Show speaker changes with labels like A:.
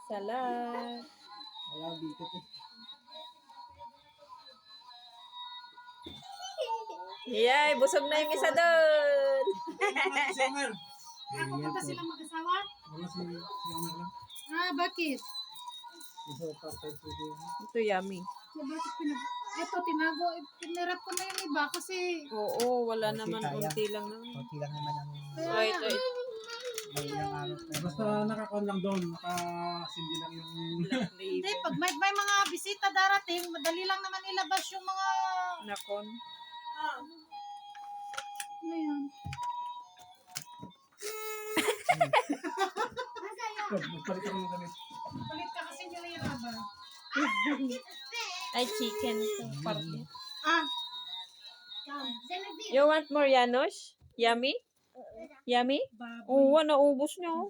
A: Salad.
B: Wala, bigot eh.
A: Yay, busog na yung isa doon.
C: Pupunta silang mag-asawa?
B: Wala si Omer lang.
C: Bakit?
B: Isa part-time pwede yan.
A: Ito yummy.
C: Bakit ito, tinago. Pinirap ko na yung iba kasi...
A: Oo, wala
B: Konti
A: naman.
B: kaya.
A: Unti lang naman.
B: Konti lang naman ang
A: Oh, ito.
B: may ilang araw.
D: Basta nakakon lang doon, nakasindi lang yung...
A: Black
C: Hindi,
A: label.
C: pag may mga bisita darating, madali lang naman ilabas yung mga...
A: Nakon.
C: Ano yun?
D: Magpalit ako ng damit.
C: Palit ka kasi nila yung rubber.
A: Ay, chicken. Ito, parte.
C: Genevieve.
A: You want more, Janusz? Yummy? Yummy?
C: Baboy.
A: Oo, naubos niyo.